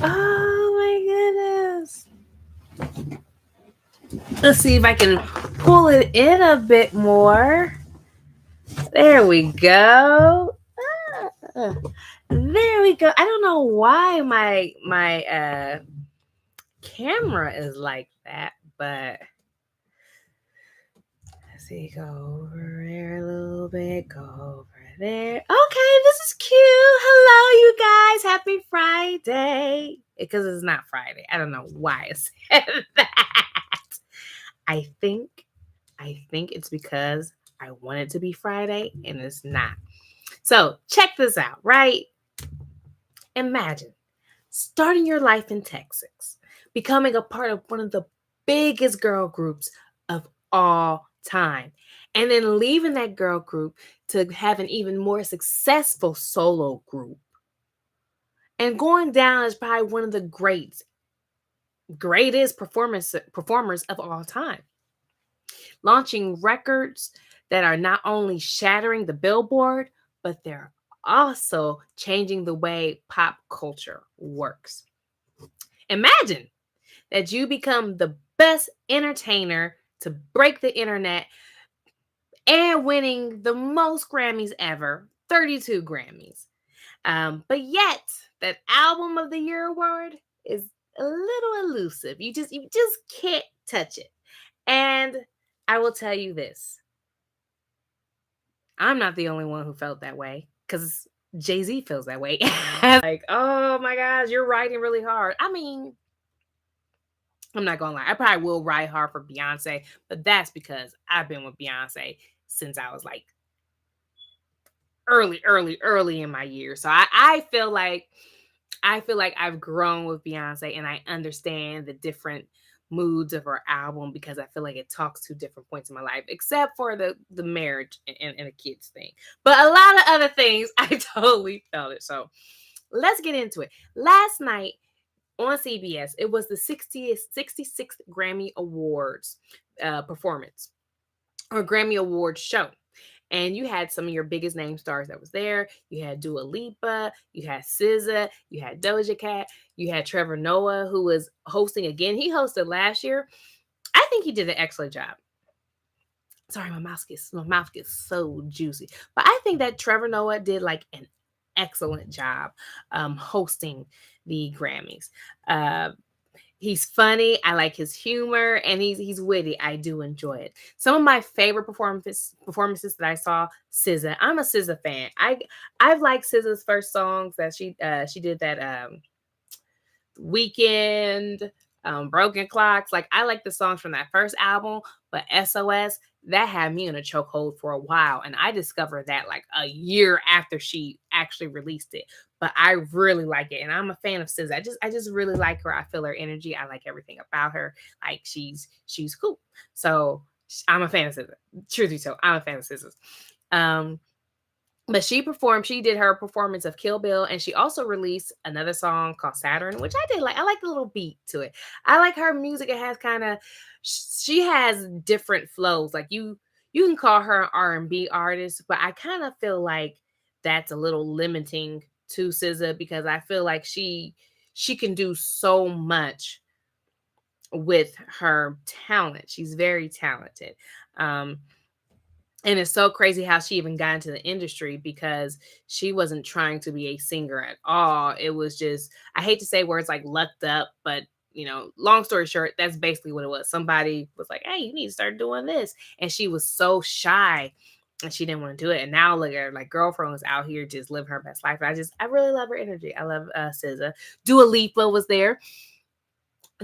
Oh my goodness. Let's see if I can pull it in a bit more. There we go. Ah, there we go. I don't know why my camera is like that, but let's see, go over there a little bit, go over there. Okay, this is cute. Hello, you guys. Happy Friday. Because it's not Friday. I don't know why I said that. I think it's because I want it to be Friday and it's not. So check this out, right? Imagine starting your life in Texas, becoming a part of one of the biggest girl groups of all time, and then leaving that girl group to have an even more successful solo group and going down as probably one of the greatest performers of all time, launching records that are not only shattering the billboard, but they're also changing the way pop culture works. Imagine that you become the best entertainer to break the internet and winning the most Grammys ever, 32 Grammys. But yet, that album of the year award is a little elusive. You just can't touch it. And I will tell you this. I'm not the only one who felt that way because Jayz feels that way. Like, oh my gosh, you're writing really hard. I mean, I'm not gonna lie. I probably will ride hard for Beyonce, but that's because I've been with Beyonce since I was like early in my years. So I feel like I've grown with Beyonce and I understand the different moods of her album because I feel like it talks to different points in my life, except for the marriage and the kids thing. But a lot of other things, I totally felt it. So let's get into it. Last night on CBS, it was the 66th Grammy Awards performance or Grammy Awards show. And you had some of your biggest name stars that was there. You had Dua Lipa, you had SZA, you had Doja Cat, you had Trevor Noah, who was hosting again. He hosted last year. I think he did an excellent job. Sorry, my mouth gets so juicy. But I think that Trevor Noah did like an excellent job hosting the Grammys. Uh, He's funny. I like his humor, and he's witty. I do enjoy it. Some of my favorite performances that I saw, SZA. I'm a SZA fan. I've liked SZA's first songs that she did that Weekend, Broken Clocks. Like I like the songs from that first album, but SOS that had me in a chokehold for a while, and I discovered that like a year after she actually released it. But I really like it, and I'm a fan of SZA. I just really like her. I feel her energy. I like everything about her. Like she's cool. So I'm a fan of SZA. Truth be told, I'm a fan of SZA. Um, but she did her performance of Kill Bill, and she also released another song called Saturn, which I did like. I like the little beat to it. I like her music. It has kind of, she has different flows. Like you can call her an R&B artist, but I kind of feel like that's a little limiting to SZA because I feel like she can do so much with her talent. She's very talented. Um, and it's so crazy how she even got into the industry because she wasn't trying to be a singer at all. It was just, I hate to say words like lucked up, but long story short, that's basically what it was. Somebody was like, hey, you need to start doing this. And she was so shy and she didn't want to do it. And now look at her, like girlfriend was out here just living her best life. I really love her energy. I love SZA. Dua Lipa was there.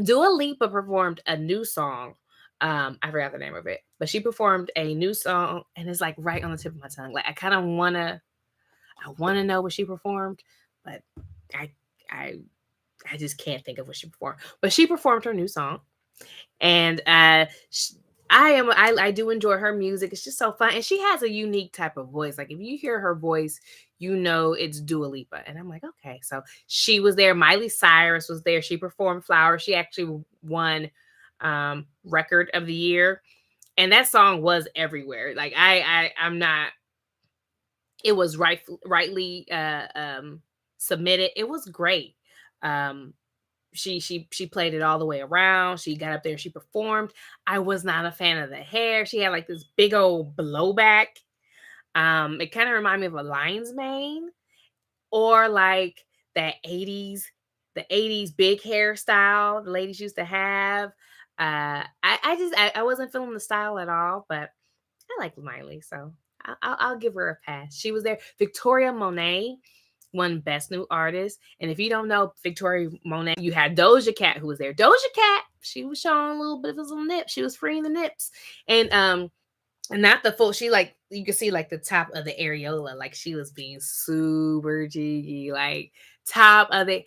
Dua Lipa performed a new song. I forgot the name of it, but she performed a new song, and it's like right on the tip of my tongue. Like I wanna know what she performed, but I I I just can't think of what she performed. But she performed her new song, and I do enjoy her music. It's just so fun, and she has a unique type of voice. Like if you hear her voice, you know it's Dua Lipa, and I'm like, okay. So she was there. Miley Cyrus was there. She performed "Flowers." She actually won record of the year, and that song was everywhere. Like I'm not. It was rightly submitted. It was great. Um, she played it all the way around. She got up there, she performed. I was not a fan of the hair. She had like this big old blowback. It kind of reminded me of a lion's mane, or like that 80s, the 80s big hairstyle the ladies used to have. I wasn't feeling the style at all, but I like Miley, so I'll give her a pass. She was there. Victoria Monet won Best New Artist. And if you don't know Victoria Monet, you had Doja Cat who was there. Doja Cat, she was showing a little bit of some nips. She was freeing the nips. And not the full, she like, you could see like the top of the areola, like she was being super cheeky, like top of the,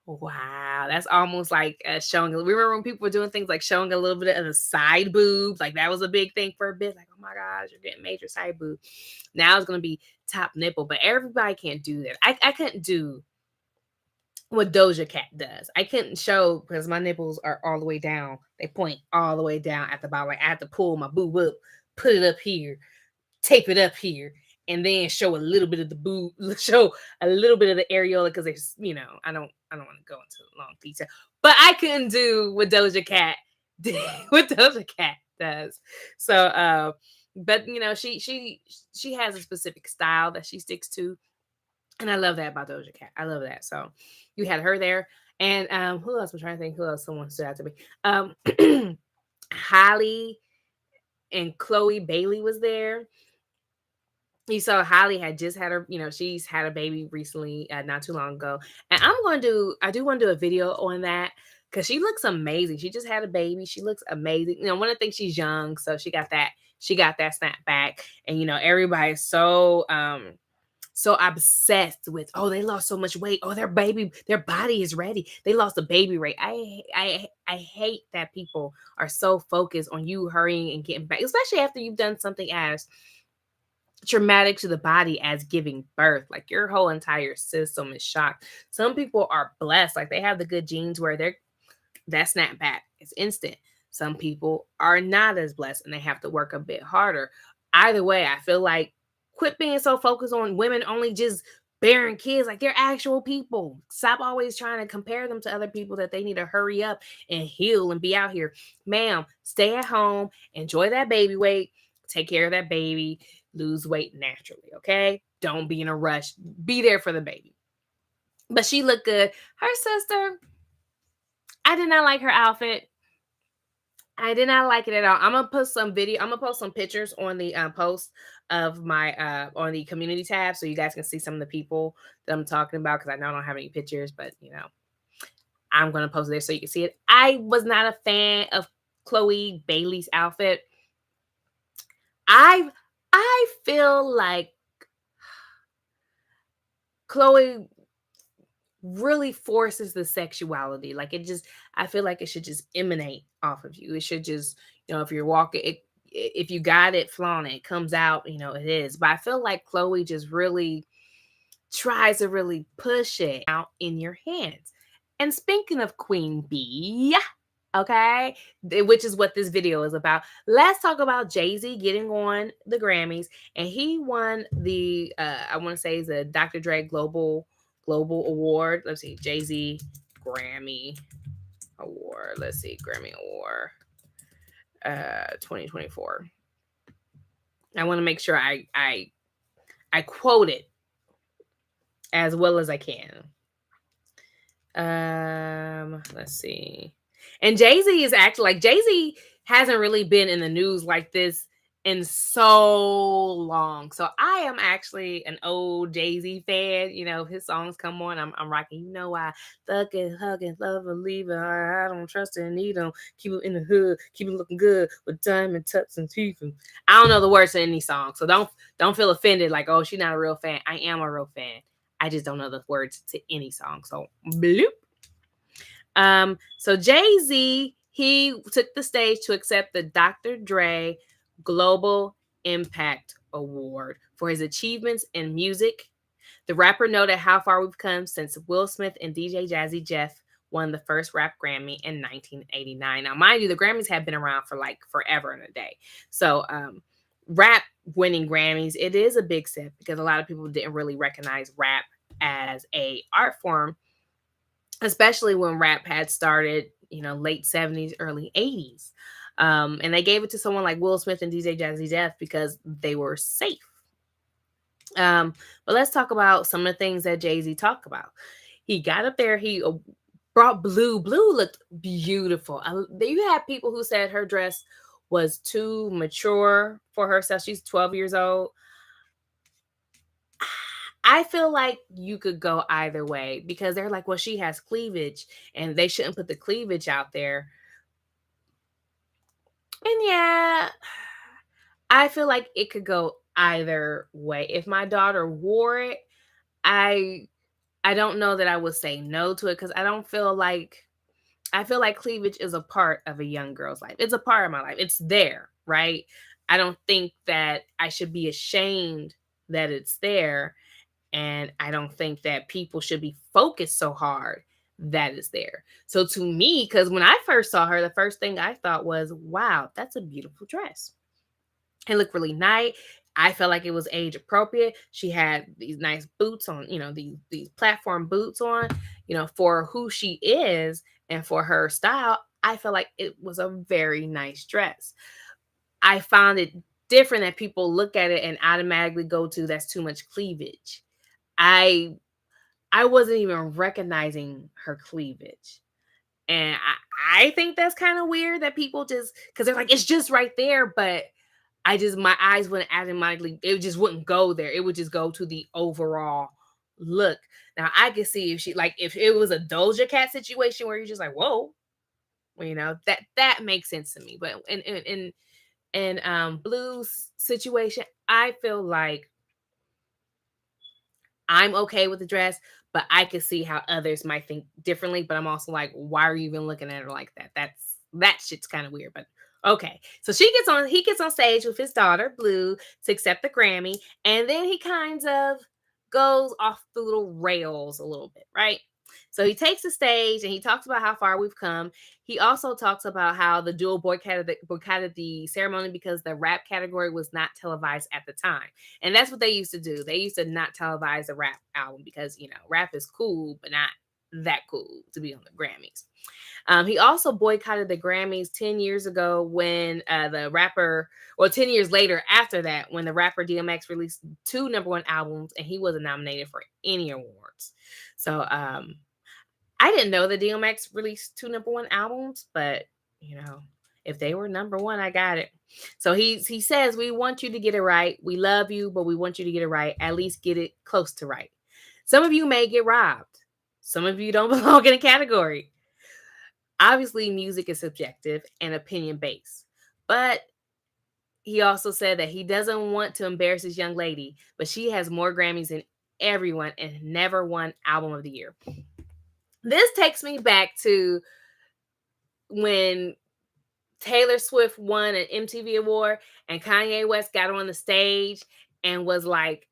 wow, that's almost like showing. Remember when people were doing things like showing a little bit of the side boob? Like that was a big thing for a bit. Like, oh my gosh, you're getting major side boob. Now it's gonna be top nipple, but everybody can't do that. I couldn't do what Doja Cat does. I couldn't show because my nipples are all the way down. They point all the way down at the bottom. Like I have to pull my boob up, put it up here, tape it up here, and then show a little bit of the boob, show a little bit of the areola because there's, I don't want to go into long detail, but I couldn't do what Doja Cat did, what Doja Cat does. So, but she has a specific style that she sticks to, and I love that about Doja Cat. I love that. So, you had her there, and who else? I'm trying to think who else someone stood out to me. Holly and Chloe Bailey was there. You saw Holly had just had her, she's had a baby recently, not too long ago. And I do want to do a video on that because she looks amazing. She just had a baby. She looks amazing. One of the things, she's young, so she got that snap back. And everybody's so obsessed with, oh, they lost so much weight. Oh, their body is ready. They lost a baby weight. I hate that people are so focused on you hurrying and getting back, especially after you've done something as traumatic to the body as giving birth. Like your whole entire system is shocked. Some people are blessed, like they have the good genes where that snap back is instant. Some people are not as blessed and they have to work a bit harder. Either way, I feel like quit being so focused on women only just bearing kids. Like they're actual people. Stop always trying to compare them to other people that they need to hurry up and heal and be out here. Ma'am, stay at home, enjoy that baby weight, take care of that baby, lose weight naturally, okay? Don't be in a rush. Be there for the baby. But she looked good. Her sister, I did not like her outfit. I did not like it at all. I'm gonna post some pictures on the post of my on the community tab so you guys can see some of the people that I'm talking about, because I know I don't have any pictures, but I'm gonna post it there so you can see it. I was not a fan of Chloe Bailey's outfit. I feel like Chloe really forces the sexuality. Like I feel like it should just emanate off of you. It should just, if you're walking, if you got it, flaunt it. It comes out, it is. But I feel like Chloe just really tries to really push it out in your hands. And speaking of Queen Bee, okay, which is what this video is about, let's talk about Jayz getting on the Grammys. And he won the I want to say is the Dr. Dre Global Award. Let's see, Jayz Grammy Award. Let's see, Grammy Award 2024. I want to make sure I quote it as well as I can. Let's see. And Jayz is actually like, Jayz hasn't really been in the news like this in so long. So I am actually an old Jayz fan. His songs come on, I'm rocking. I thug and hug and love and leave it. I don't trust and need them. Keep it in the hood, keep it looking good with diamond tucks and teeth. And I don't know the words to any song, so don't feel offended. Like, oh, she's not a real fan. I am a real fan. I just don't know the words to any song. So bloop. So Jayz, he took the stage to accept the Dr. Dre Global Impact Award for his achievements in music. The rapper noted how far we've come since Will Smith and DJ Jazzy Jeff won the first rap Grammy in 1989. Now, mind you, the Grammys have been around for like forever and a day. So, rap winning Grammys, it is a big step because a lot of people didn't really recognize rap as a art form especially when rap had started, late 70s, early 80s. And they gave it to someone like Will Smith and DJ Jazzy Jeff because they were safe. Um, but let's talk about some of the things that Jay-Z talked about. He got up there, he brought Blue. Blue looked beautiful. You had people who said her dress was too mature for herself. She's 12 years old. I feel like you could go either way because they're like, well, she has cleavage and they shouldn't put the cleavage out there. And yeah, I feel like it could go either way. If my daughter wore it, I I don't know that I would say no to it because I feel like cleavage is a part of a young girl's life. It's a part of my life. It's there, right? I don't think that I should be ashamed that it's there. And I don't think that people should be focused so hard that it's there. So to me, because when I first saw her, the first thing I thought was, wow, that's a beautiful dress. It looked really nice. I felt like it was age appropriate. She had these nice boots on, these platform boots on, for who she is and for her style. I felt like it was a very nice dress. I found it different that people look at it and automatically go to that's too much cleavage. I I wasn't even recognizing her cleavage. And I think that's kind of weird that people just because they're like, it's just right there, but my eyes wouldn't automatically, it just wouldn't go there. It would just go to the overall look. Now I could see if it was a Doja Cat situation where you're just like, whoa, that makes sense to me. But in Blue's situation, I feel like I'm okay with the dress, but I could see how others might think differently. But I'm also like, why are you even looking at her like that? That shit's kind of weird. But okay. So he gets on stage with his daughter, Blue, to accept the Grammy, and then he kind of goes off the little rails a little bit, right? So he takes the stage and he talks about how far we've come. He also talks about how the duo boycotted the ceremony because the rap category was not televised at the time. And that's what they used to do. They used to not televise a rap album because, rap is cool, but not that cool to be on the Grammys. He also boycotted the Grammys 10 years ago when the rapper, or 10 years later after that, when the rapper DMX released two number one albums and he wasn't nominated for any awards. So I didn't know that DMX released two number one albums, but if they were number one, I got it. So he says, we want you to get it right. We love you, but we want you to get it right. At least get it close to right. Some of you may get robbed. Some of you don't belong in a category. Obviously, music is subjective and opinion based. But he also said that he doesn't want to embarrass this young lady, but she has more Grammys than everyone and never won Album of the Year. This takes me back to when Taylor Swift won an MTV award and Kanye West got on the stage and was like,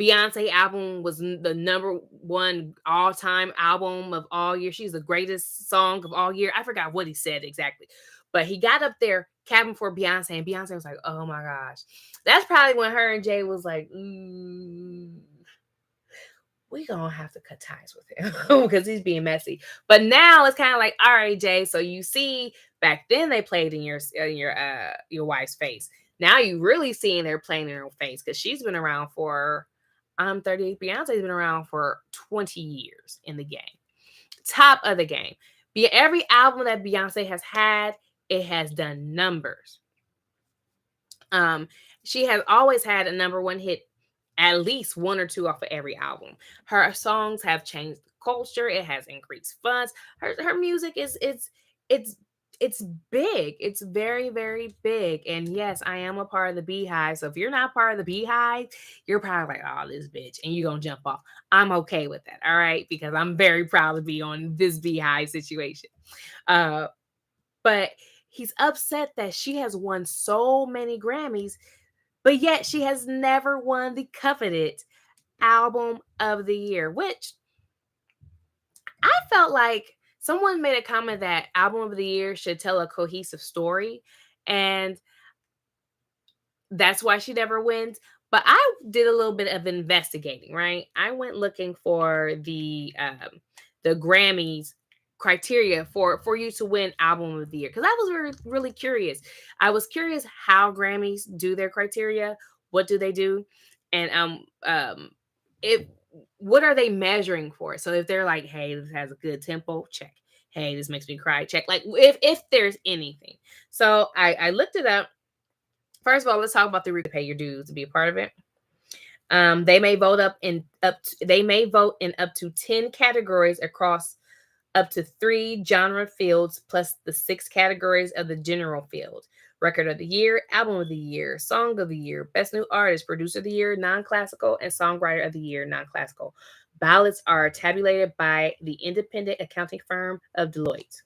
Beyonce album was the number one all-time album of all year. She's the greatest song of all year. I forgot what he said exactly. But he got up there capping for Beyonce, and Beyonce was like, oh my gosh. That's probably when her and Jay was like, we gonna have to cut ties with him because he's being messy. But now it's kind of like, all right, Jay. So you see, back then they played in your wife's face. Now you really seeing they're playing in her face because she's been around for 38. Beyonce's been around for 20 years in the game, top of the game. Every album that Beyonce has had, it has done numbers. She has always had a number one hit, at least one or two off of every album. Her songs have changed the culture. It has increased funds. Her music it's big. It's very, very big. And yes, I am a part of the Beehive. So if you're not part of the Beehive, you're probably like, oh, this bitch, and you're gonna jump off. I'm okay with that, all right, because I'm very proud to be on this Beehive situation. But he's upset that she has won so many Grammys, but yet she has never won the coveted Album of the Year, which I felt like someone made a comment that Album of the Year should tell a cohesive story. And that's why she never wins. But I did a little bit of investigating, right? I went looking for the the Grammys criteria for you to win album of the year, because I was really curious. I was curious how Grammys do their criteria. What do they do? And it what are they measuring for? So if they're like, hey, this has a good tempo, check. Hey, this makes me cry, check. Like if there's anything. So I looked it up. First of all, let's talk about the pay your dues to be a part of it. They may vote in up to 10 categories across up to 3 genre fields, plus the 6 categories of the general field: record of the year, album of the year, song of the year, best new artist, producer of the year, non-classical, and songwriter of the year, non-classical. Ballots are tabulated by the independent accounting firm of Deloitte.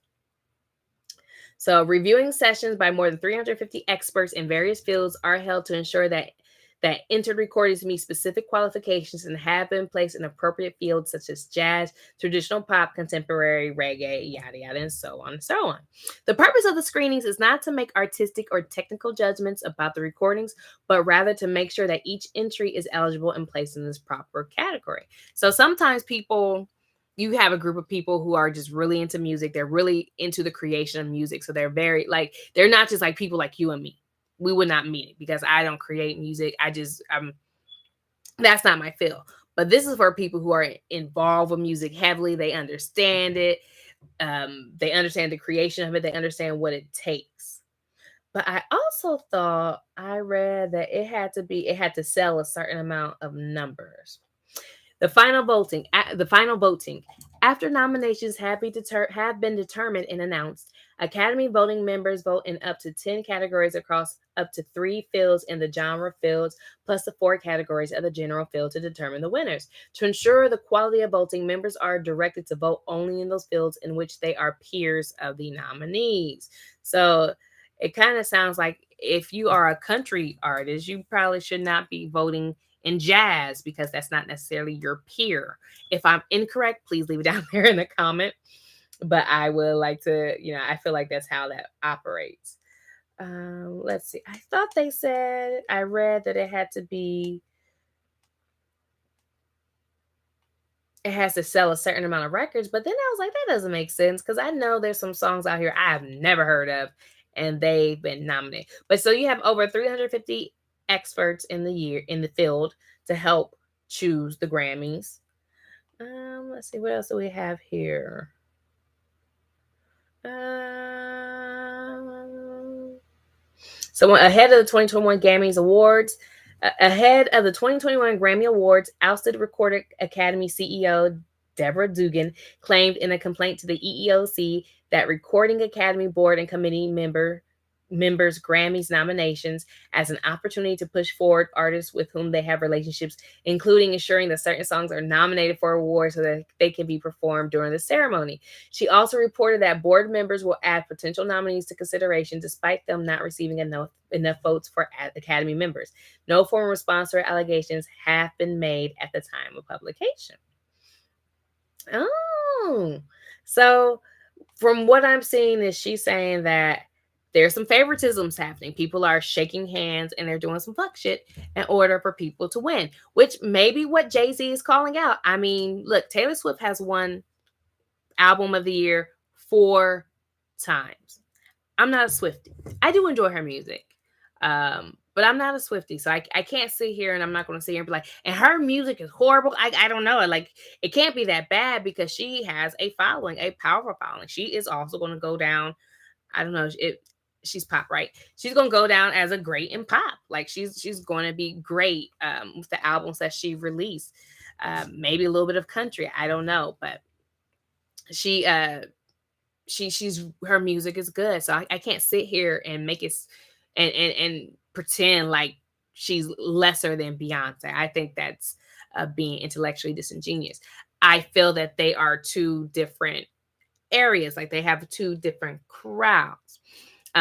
So, reviewing sessions by more than 350 experts in various fields are held to ensure that entered recordings meet specific qualifications and have been placed in appropriate fields such as jazz, traditional pop, contemporary, reggae, yada yada, and so on and so on. The purpose of the screenings is not to make artistic or technical judgments about the recordings, but rather to make sure that each entry is eligible and placed in this proper category. So sometimes you have a group of people who are just really into music. They're really into the creation of music. So they're very they're not just like people like you and me. We would not meet it because I don't create music. That's not my field. But this is for people who are involved with music heavily. They understand it. They understand the creation of it. They understand what it takes. But I also thought I read that it had to sell a certain amount of numbers. The final voting. After nominations have been determined and announced, Academy voting members vote in up to 10 categories across up to 3 fields in the genre fields, plus the 4 categories of the general field to determine the winners. To ensure the quality of voting, members are directed to vote only in those fields in which they are peers of the nominees. So it kind of sounds like if you are a country artist, you probably should not be voting in jazz because that's not necessarily your peer. If I'm incorrect, please leave it down there in the comment. But I would like to, I feel like that's how that operates. Let's see. I read that it has to sell a certain amount of records, but then I was like, that doesn't make sense because I know there's some songs out here I have never heard of and they've been nominated. But so you have over 350 experts in the field to help choose the Grammys. Let's see, what else do we have here? So ahead of the 2021 Grammy Awards, ousted Recorded Academy CEO Deborah Dugan claimed in a complaint to the EEOC that Recording Academy Board and committee members Grammys nominations as an opportunity to push forward artists with whom they have relationships, including ensuring that certain songs are nominated for awards so that they can be performed during the ceremony. She also reported that board members will add potential nominees to consideration despite them not receiving enough votes for Academy members. No formal response to her allegations have been made at the time of publication. Oh, so from what I'm seeing is she's saying that there's some favoritisms happening. People are shaking hands and they're doing some fuck shit in order for people to win, which may be what Jayz is calling out. I mean, look, Taylor Swift has won album of the year 4 times. I'm not a Swiftie. I do enjoy her music. But I'm not a Swiftie, so I can't sit here and I'm not going to sit here and be like, and her music is horrible. I don't know. Like, it can't be that bad because she has a following, a powerful following. She is also going to go down. I don't know. She's pop, right? She's gonna go down as a great in pop. Like she's going to be great with the albums that she released. Maybe a little bit of country. I don't know, but she's her music is good. So I can't sit here and make it and pretend like she's lesser than Beyonce. I think that's being intellectually disingenuous. I feel that they are 2 different areas. Like they have 2 different crowds.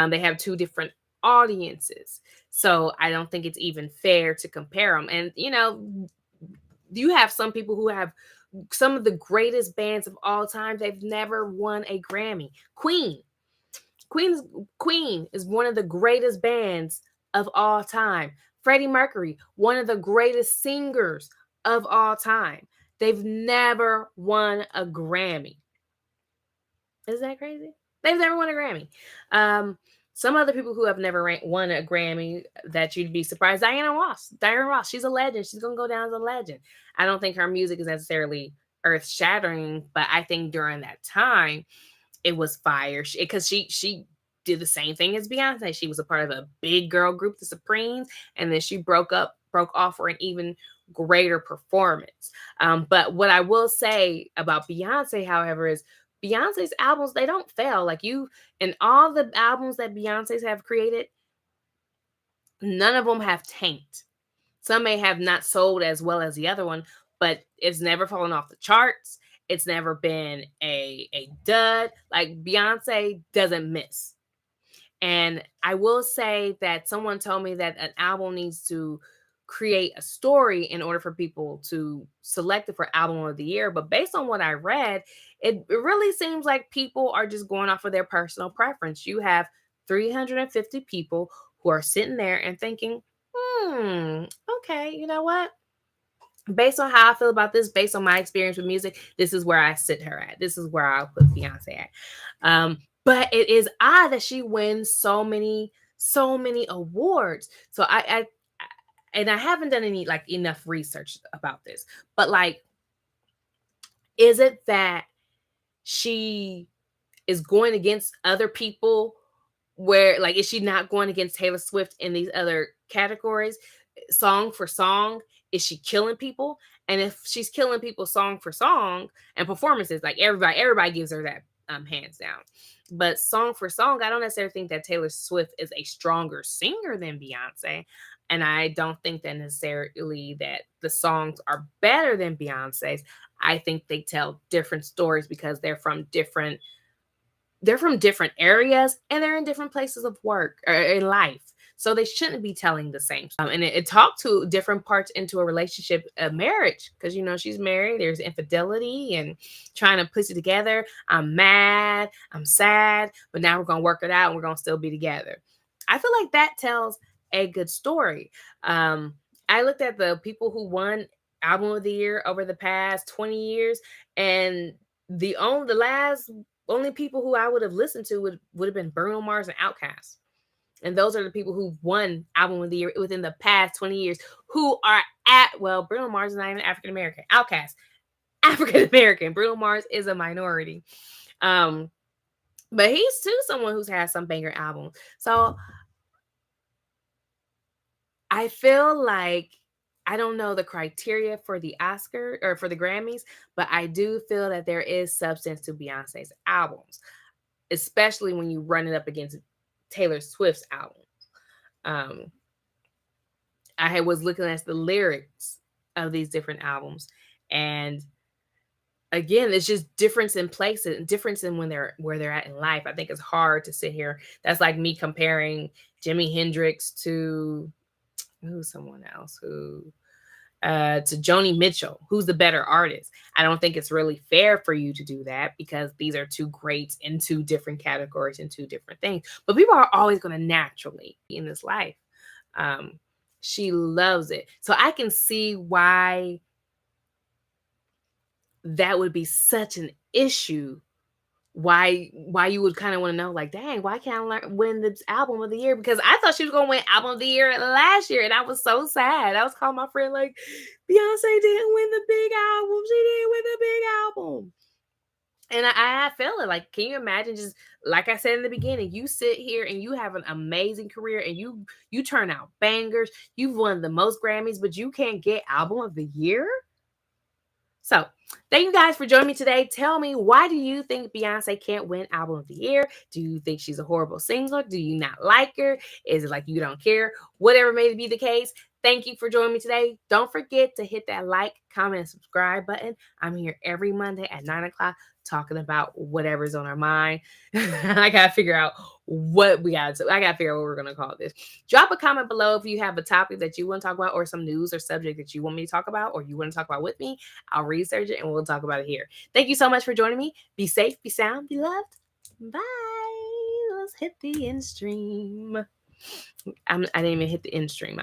They have 2 different audiences. So I don't think it's even fair to compare them. And, you have some people who have some of the greatest bands of all time. They've never won a Grammy. Queen is one of the greatest bands of all time. Freddie Mercury, one of the greatest singers of all time. They've never won a Grammy. Is that crazy? They've never won a Grammy. Um, some other people who have never won a Grammy that you'd be surprised. Diana Ross. Diana Ross. She's a legend. She's gonna go down as a legend. I don't think her music is necessarily earth shattering, but I think during that time it was fire because she did the same thing as Beyonce. She was a part of a big girl group, the Supremes, and then she broke off for an even greater performance. But what I will say about Beyonce, however, is Beyonce's albums, they don't fail. Like you, and all the albums that Beyonce's have created, none of them have tanked. Some may have not sold as well as the other one, but it's never fallen off the charts. It's never been a dud. Like Beyonce doesn't miss. And I will say that someone told me that an album needs to create a story in order for people to select it for album of the year. But based on what I read, it really seems like people are just going off of their personal preference. You have 350 people who are sitting there and thinking, okay, you know what? Based on how I feel about this, based on my experience with music, this is where I sit her at. This is where I'll put Beyonce at. But it is odd that she wins so many awards. So and I haven't done any like enough research about this, but like, is it that she is going against other people? Where like, is she not going against Taylor Swift in these other categories? Song for song, is she killing people? And if she's killing people song for song and performances, like everybody gives her that hands down. But song for song, I don't necessarily think that Taylor Swift is a stronger singer than Beyonce. And I don't think that necessarily that the songs are better than Beyonce's. I think they tell different stories because they're from different areas and they're in different places of work or in life. So they shouldn't be telling the same. And it talked to different parts into a relationship, a marriage, because she's married. There's infidelity and trying to put it together. I'm mad, I'm sad, but now we're gonna work it out and we're gonna still be together. I feel like that tells a good story. I looked at the people who won album of the year over the past 20 years, and the last only people who I would have listened to would have been Bruno Mars and Outkast. And those are the people who won album of the year within the past 20 years who are Bruno Mars is not even African American. Outkast, African American. Bruno Mars is a minority. But he's too someone who's had some banger albums. So I feel like, I don't know the criteria for the Oscar or for the Grammys, but I do feel that there is substance to Beyonce's albums, especially when you run it up against Taylor Swift's album. I was looking at the lyrics of these different albums, and again, it's just difference in places, difference in where they're at in life. I think it's hard to sit here. That's like me comparing Jimi Hendrix to someone else to Joni Mitchell, who's the better artist. I don't think it's really fair for you to do that because these are two greats in two different categories and two different things. But people are always going to naturally in this life. She loves it. So I can see why that would be such an issue. Why you would kind of want to know, like, dang, why can't I win this album of the year? Because I thought she was going to win album of the year last year, and I was so sad. I was calling my friend like, Beyonce didn't win the big album. She didn't win the big album. And I feel it. Like, can you imagine, just like I said in the beginning, you sit here and you have an amazing career and you turn out bangers. You've won the most Grammys, but you can't get album of the year? So thank you guys for joining me today. Tell me, why do you think Beyonce can't win album of the year? Do you think she's a horrible singer? Do you not like her? Is it like you don't care? Whatever may be the case, thank you for joining me today. Don't forget to hit that like, comment, and subscribe button. I'm here every Monday at 9 o'clock talking about whatever's on our mind. I got to figure out what we got to. I got to figure out what we're going to call this. Drop a comment below if you have a topic that you want to talk about or some news or subject that you want me to talk about or you want to talk about with me. I'll research it and we'll talk about it here. Thank you so much for joining me. Be safe, be sound, be loved. Bye. Let's hit the end stream. I didn't even hit the end stream.